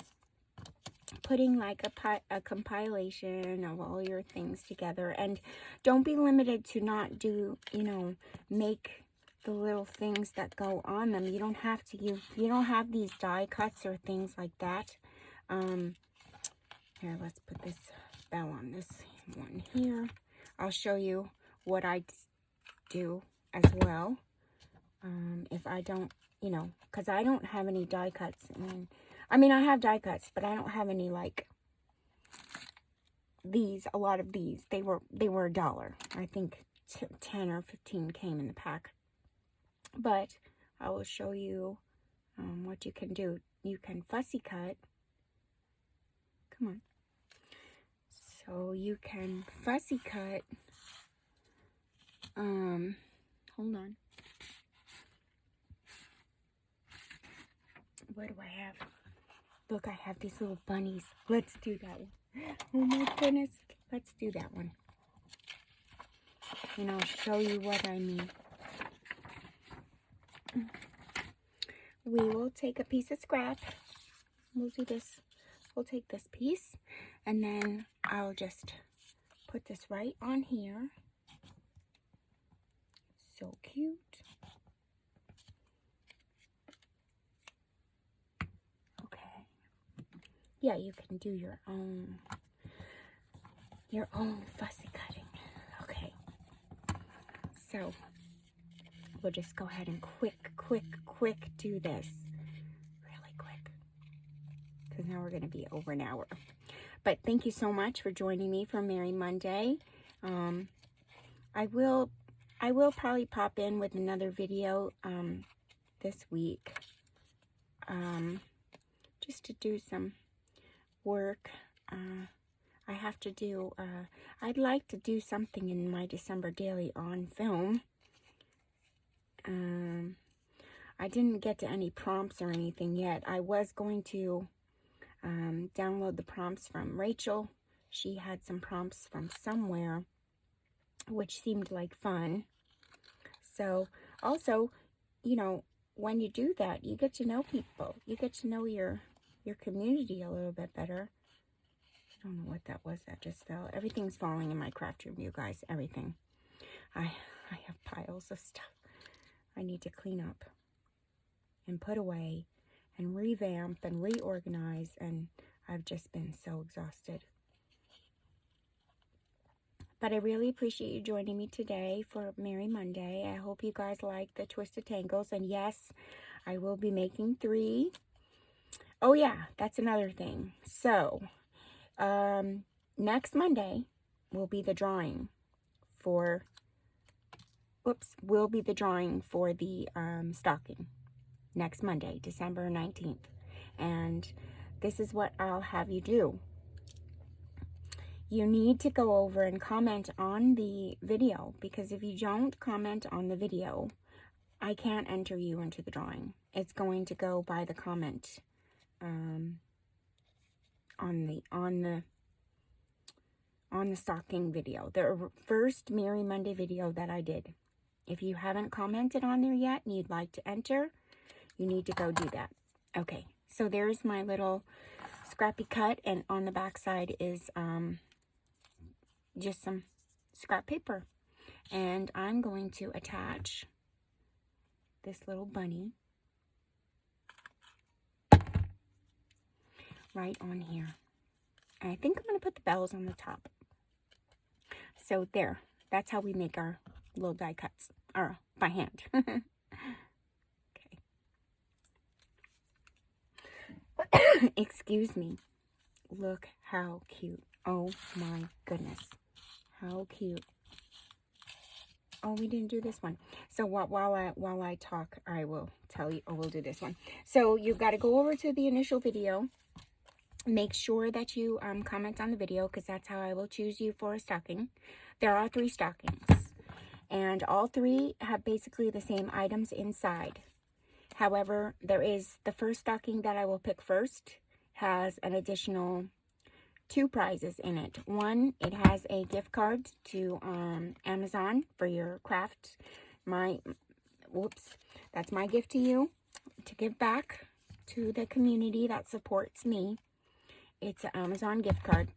like a compilation of all your things together. And don't be limited to not do, make the little things that go on them. You don't have to, you don't have these die cuts or things like that. Here, let's put this bell on this one here. I'll show you what I do as well. If I don't, because I don't have any die cuts. I mean, I have die cuts, but I don't have any like these. A lot of these, they were $1. I think 10 or 15 came in the pack. But I will show you what you can do. You can fussy cut. Come on. So you can fussy cut. Hold on. What do I have? Look, I have these little bunnies. Let's do that one. Oh my goodness. Let's do that one. And I'll show you what I mean. We will take a piece of scrap. We'll do this. We'll take this piece, and then I'll just put this right on here. So cute. Okay. Yeah, you can do your own fussy cutting. Okay. So we'll just go ahead and quick do this. Really quick. Because now we're going to be over an hour. But thank you so much for joining me for Merry Monday. I will probably pop in with another video this week. Just to do some work. I have to do, I'd like to do something in my December daily on film. I didn't get to any prompts or anything yet. I was going to download the prompts from Rachel. She had some prompts from somewhere, which seemed like fun. So also, when you do that, you get to know people. You get to know your community a little bit better. I don't know what that was that just fell. Everything's falling in my craft room, you guys. Everything. I have piles of stuff I need to clean up and put away and revamp and reorganize, and I've just been so exhausted. But I really appreciate you joining me today for Merry Monday. I hope you guys like the Twisted Tangles, and yes, I will be making 3. Oh yeah, that's another thing. So, next Monday will be the drawing for the stocking. Next Monday, December 19th. And this is what I'll have you do. You need to go over and comment on the video, because if you don't comment on the video, I can't enter you into the drawing. It's going to go by the comment on the stocking video, the first Merry Monday video that I did. If you haven't commented on there yet and you'd like to enter, you need to go do that. Okay, so there's my little scrappy cut, and on the back side is just some scrap paper. And I'm going to attach this little bunny right on here. And I think I'm going to put the bells on the top. So there, that's how we make our little die cuts, or by hand. Okay. Excuse me. Look how cute. Oh my goodness. How cute. Oh, we didn't do this one. So while I talk, I will tell you, or we'll do this one. So you've got to go over to the initial video. Make sure that you comment on the video, because that's how I will choose you for a stocking. There are 3 stockings, and all 3 have basically the same items inside. However, there is the first stocking that I will pick first has an additional 2 prizes in it. One, it has a gift card to Amazon for your craft. That's my gift to you to give back to the community that supports me. It's an Amazon gift card.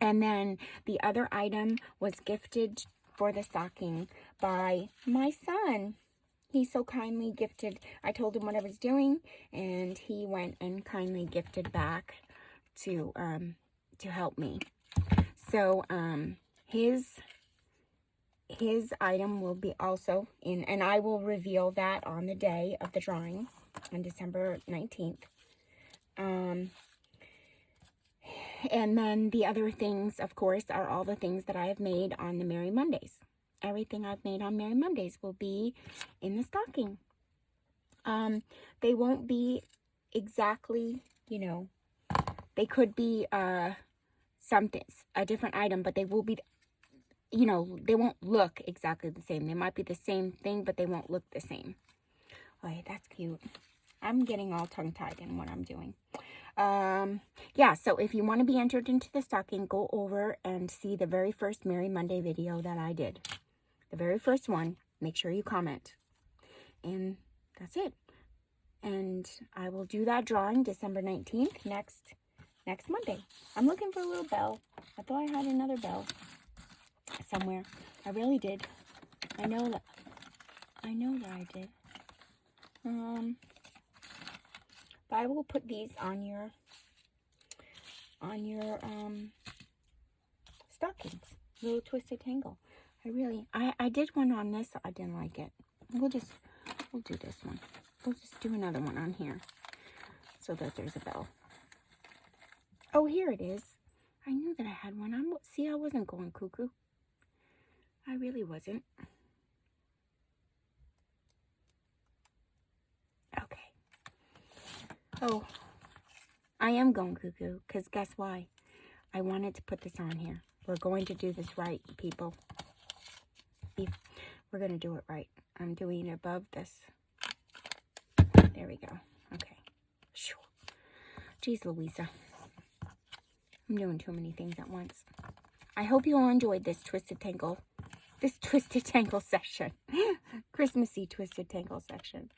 And then the other item was gifted for the stocking by my son. He so kindly gifted. I told him what I was doing, and he went and kindly gifted back to help me. So his item will be also in, and I will reveal that on the day of the drawing on December 19th. And then the other things, of course, are all the things that I have made on the Merry Mondays. Everything I've made on Merry Mondays will be in the stocking. They won't be exactly, they could be something, a different item, but they will be, they won't look exactly the same. They might be the same thing, but they won't look the same. Okay, that's cute. I'm getting all tongue-tied in what I'm doing. Yeah, so if you want to be entered into the stocking, go over and see the very first Merry Monday video that I did. The very first one. Make sure you comment. And that's it. And I will do that drawing December 19th, next Monday. I'm looking for a little bell. I thought I had another bell somewhere. I really did. I know that I did. But I will put these on your stockings. Little Twisted Tangle. I did one on this. I didn't like it. We'll do this one. We'll just do another one on here so that there's a bell. Oh, here it is. I knew that I had one. See, I wasn't going cuckoo. I really wasn't. Okay. Oh, I am going cuckoo because guess why? I wanted to put this on here. We're going to do this right, people. We're going to do it right. I'm doing it above this. There we go. Okay. Jeez, Louisa. I'm doing too many things at once. I hope you all enjoyed this Twisted Tangle session. Christmassy Twisted Tangle section.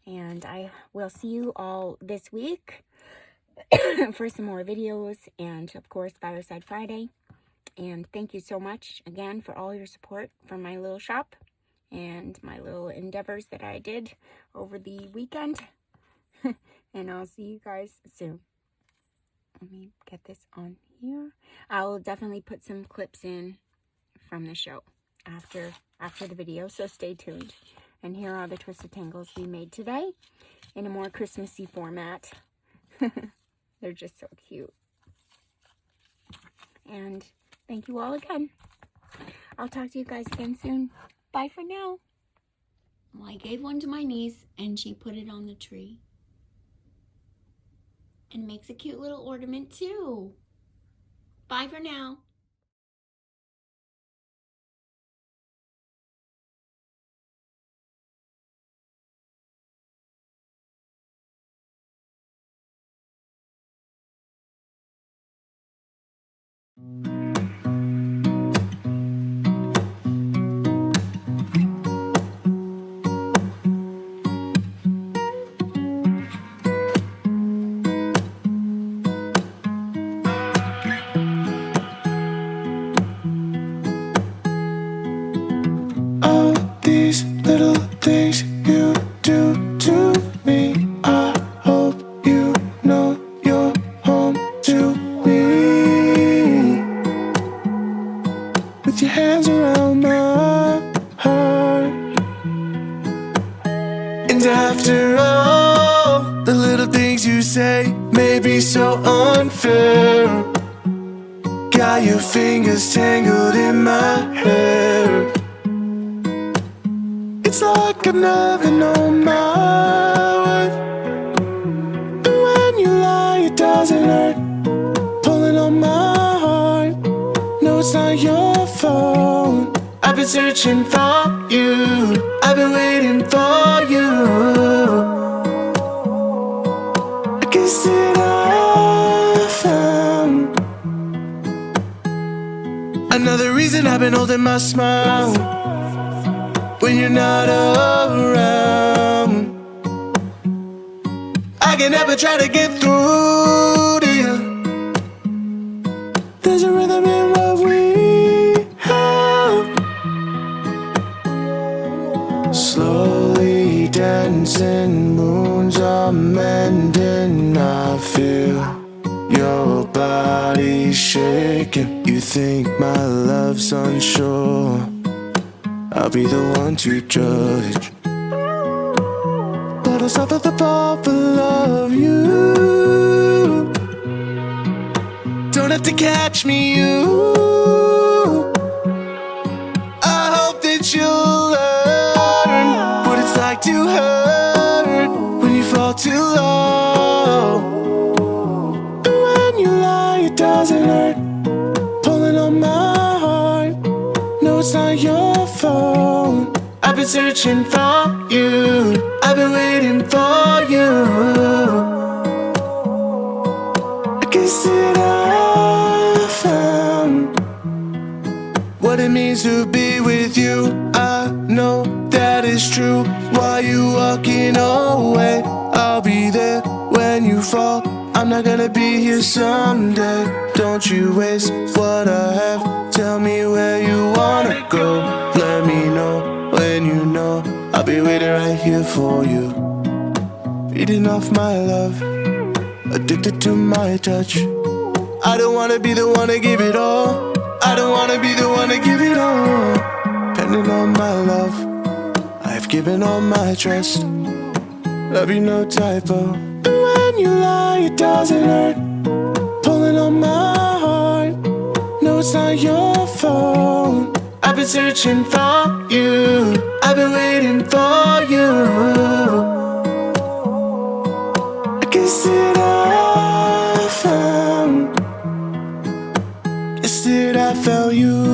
And I will see you all this week for some more videos and, of course, Fireside Friday. And thank you so much, again, for all your support from my little shop and my little endeavors that I did over the weekend. And I'll see you guys soon. Let me get this on here. I'll definitely put some clips in from the show after the video, so stay tuned. And here are the Twisted Tangles we made today in a more Christmassy format. They're just so cute. And thank you all again. I'll talk to you guys again soon. Bye for now. Well, I gave one to my niece and she put it on the tree. And makes a cute little ornament too. Bye for now. All these little things you do to me, I hope you know you're home to me. With your hands around my heart. And after all the little things you say may be so unfair, got your fingers tangled in my hair. It's like I've never known my worth. And when you lie, it doesn't hurt. Pulling on my heart. No, it's not your fault. I've been searching for you. I've been waiting for you. I guess that I found another reason I've been holding my smile when you're not around. I can never try to get through to you. There's a rhythm in what we have. Slowly dancing, moons are mending. I feel your body shaking. You think my love's unsure, I'll be the one to judge. But I'll suffer the fall for love you. Don't have to catch me, you. I hope that you'll learn what it's like to hurt when you fall too low. And when you lie, it doesn't hurt. Pulling on my heart, no, it's not your fault. I've been searching for you. I've been waiting for you. I guess that I found what it means to be with you. I know that is true. While you walking away, I'll be there when you fall. I'm not gonna be here someday. Don't you waste what I have. Tell me where you wanna go. Let me know when you know. I'll be waiting right here for you. Feeding off my love, addicted to my touch. I don't wanna be the one to give it all. I don't wanna be the one to give it all. Depending on my love, I've given all my trust. Love you, no typo. And when you lie, it doesn't hurt. Pulling on my heart, no, it's not your fault. I've been searching for you. I've been waiting for you. I guess that I found, guess that I found you.